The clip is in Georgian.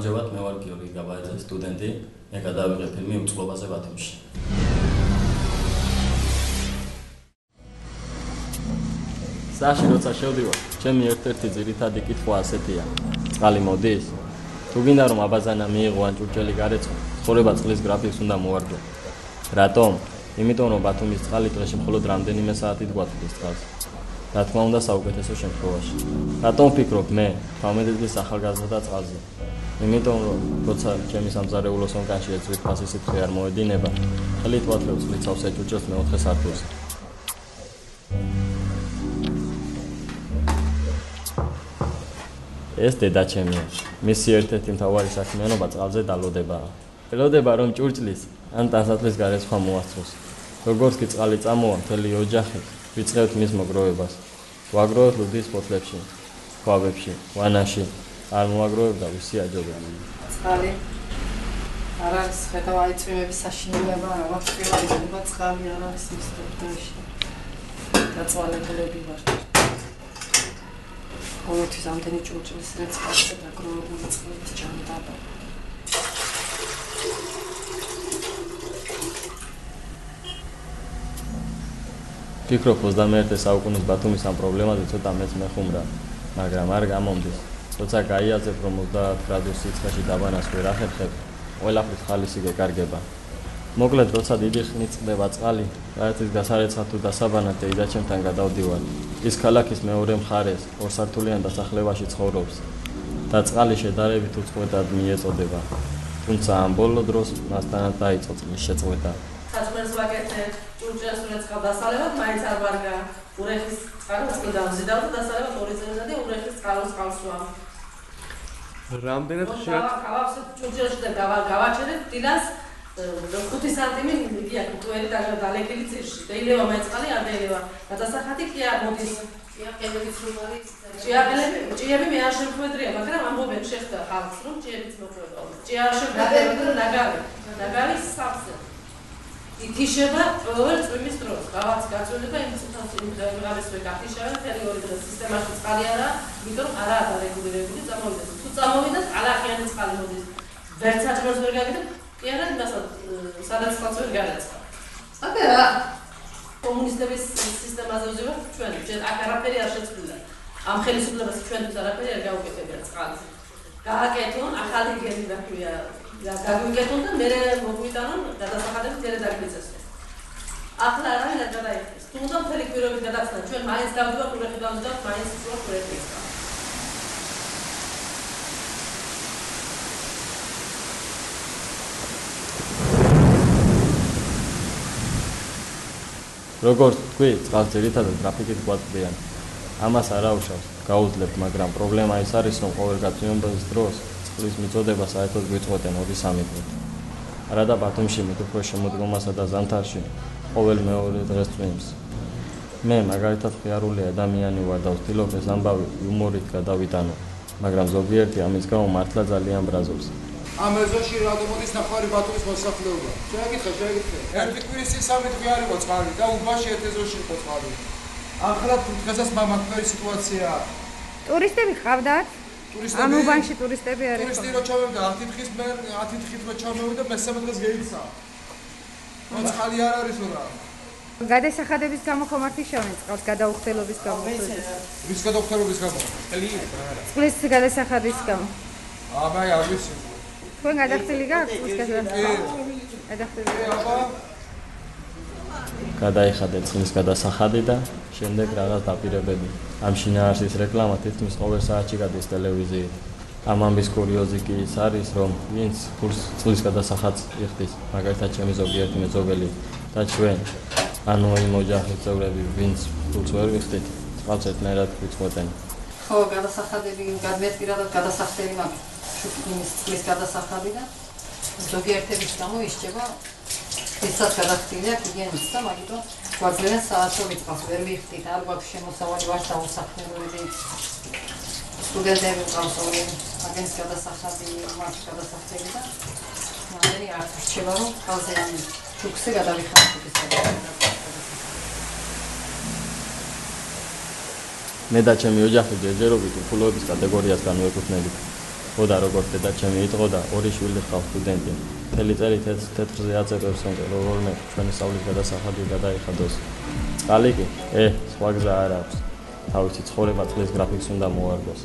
გამარჯობათ, მე ვარ გიორგი გაბაიძე, სტუდენტი. მე გადავიღე ფილმი უწყლობაზე ბათუმში. საში როცა შევდივარ, ჩემი ერთ-ერთი ძირითადი კითხვა ასეთია. წყალი მოდის? თუ გინდა რომ აბაზანა მიიღო ან ჭურჭელი გარეცხო, ცხოვრება წყლის გრაფიკს უნდა მოვარჯო. რატომ? იმიტომ რომ ბათუმის წყალი დღეში მხოლოდ რამდენიმე საათით გვათბის წყალს. რა თქმა უნდა საუკეთესო შემთხვევაში. რატომ ვფიქრობ მე, 18 წლის ახალგაზრდა წყალზე? იმიტომ რომ როცა ჩემი სამზარეულო სონკანში ეწვით ფასი სითხე არ მოედინება, ხელით ვათრევ წყლიცავს ეჭურჭელს მეოთხე სართულზე. ეს დედაჩემია. მისი ერთ-ერთი მთავარი საქმიანობა წყალზე დალოდებაა. ელოდება რომ ჭურჭლის ან ტანსაცმლის გარეცხვა მოასწროს. როგორც კი წყალი წამოვა მთელი ოჯახი, ვიწყებთ მის მოგროვებას. ვაგროვებთ ლუდის ფოთლებში, ქვაბებში, ვანაში. არ მოაგროვებ და ვისი აჯობებ. წყალი არ არის ხედავ წვიმების საშინელება, რაღაც პირველი წყალი არ არის ის დროში. დაწვალებულები ვართ. ყოველთვის ამდენი ჭურჭლის წყალზე დაგროვებული წყლის ჯანდაბა. ფიქრობ 21 საუკუნის ბათუმის ამ პრობლემაზე ცოტა მეც მეხუმრა, მაგრამ არ გამომდის. როცა გაიაზრებ რომ 30 გრადუს სიცხეში დაბანას ვერ ახერხებ, ყველაფრის ხალისი გეკარგება. მოკლედ, როცა დიდი ხნით წყდება წყალი, რაერთის გასარეცხად თუ დასაბანად დედაჩემთან გადავდივარ. ის ქალაქის მეორე მხარეს, ორსართულიან დასახლებაში ცხოვრობს და წყალი შედარებით უწყვეტად მიეწოდება. თუმცა ამ ბოლო დროს მასთანაც დაიწყო წყლის შეწყვეტა. საჭმელს ვაკეთებ, ჭურჭელს ვეწყავ დასალევად, მაინც არ ვარგა. ურეხის წყალს დავზიდავ და დასალევად 2 წელიწადი ურეხის წყალს ვამ. რამდენად ხშირად გავავს ჭურჭელში და გავაჩერებ დილას 5 სანტიმი იგი აქ მტვერი და დალეკილი წირში. დაილევა მეწყალი არ დაილევა. გადასახადი კი არ მოდის. ჭიაყელების რომალი ჭიები მე არ შემხვედრია, მაგრამ ამბობენ შეხდა ხალხს რომ ჭიებიც მოყვება. ჭია შემხვედრია ნაგარი საფზე. ითიშება ყოველ წვიმის დროს. გავაც გაწვენება იმ წუთას იმღაბეს ვეკაფიშავენ მთელი 2 დღე სისტემაში წყალი არაა, იმიტომ რომ არაა დარეგულირებული წამოვიდეს. თუ წამოვიდეს, ალახიანი წყალი მოდის. ვერც საჭმელს ვერ გაგიდებ, კი არა იმას სადაც წყალს ვერ გარეცხა. აკერა კომუნისტების სისტემაზე ვზივართ ჩვენ, აქ არაფერი არ შეცვლილა. ამ ხელისუფლებას ჩვენთვის არაფერი არ გაუკეთებია წყალზე. გააკეთონ, ახალი გენი დაქვია. გაგვიკეთონ და მე მოგვიტანონ გადასახადები ძერე დაგმიწესდეს. ახლა არავინ არ გადაიხდეს. თუმცა მთელი კვირები გადახსნა, ჩვენ მაინც დავდივართ ურეხი დავზიდავთ, მაინც ვწვავთ ურეხის. როგორც თქვი, წყალს ძირითადად გრაფიკით გვაწვდიან. ამას არ აუშავს, გაუძლებთ, მაგრამ პრობლემა ის არის, რომ ყოველ გაწვიმების დროს წყლის მიწოდება საერთოდ გვიწყვეტენ 2-3 დღით. არადა ბათუმში მით უფრო შემოდგომასა და ზამთარში ყოველ მეორე დღეს წვიმს. მე მაგალითად ხიარული ადამიანი ვარ და ვცდილობ ეს ამბავი იუმორით გადავიტანო, მაგრამ ზოგიერთი ამის გამო მართლა ძალიან ბრაზობს. ამ ეზოში რატომ მოდის ნახევარი ბათუმის მოსახლეობა? შეეკითხე. ერთი კვირის წინ 3 დღე არ იყო წყალი და უბანში ერთ ეზოში იყო წყალი. ახლა დღესაც მაგარი სიტუაციაა. ტურისტები ყავდათ? ამ უბანში ტურისტები არ იყო. ტურისტი რო ჩავევდა 10 დღის მე 10 დღით რო ჩავევდა მესამე დღეს გეიქცა. წყალი არ არის რა. გადასახადების გამო ხომ არ თიშავენ წყალს გადაუხდელობის გამო? ვის გადაუხდელობის გამო? წყლის გადასახადის გამო. აბა არ ვიცი. თქვენ გადახდილი გაქვთ წყლის გადასახადი? გადახდილი. გადაიხადე წყლის გადასახადი და შემდეგ რაღაც დაპირებები. ამ შინაარსის რეკლამა თითქმის ყოველ საათში გადის ტელევიზიით. ამ ამბის კურიოზი კი ის არის, რომ ვინც წყლის გადასახადს იხდის, მაგალითად ჩემი ზოგიერთი მეზობელი და ჩვენ, ანუ იმ ოჯახის წევრები, ვინც ფულს ვერ ვიხდით, წყალს ერთნაირად ვიწყვეტენ. ხო, გადასახადები გადმეტყირადად გადასახდები მაქვს. შუქის წყლის გადასახადი და ზოგიერთების გამო ისჭება ისაც გადახდილია კიგენიც და მაგიტომ გვაძლევენ საათობით წყალს ვერ ვიხდით, არ გვაქვს შემოსავალი ვართ დაუსახლებელები. სტუდენტები ყავს ორი აგენს გადასახადი, მაქვს გადასახდები და მანდელი არ რჩება რომ წყალზე შუქზე გადავიხადოთ შუქის გადასახადს. მე და ჩემი ოჯახი ჯერჯერობით უფულოების კატეგორიას განვეკუთვნებით. ხოდა როგორ დედა ჩემი იტყო და ორი შვილი ხავ სტუდენტი. მთელი წელი თეთრზე აწევებს ხოლმე ჩვენი სწავლის გადასახადი გადაიხადოს. წყალი კი, სხვა გზა არ აქვს. თავისი ცხოვრება წყლის გრაფიკს უნდა მოარგოს.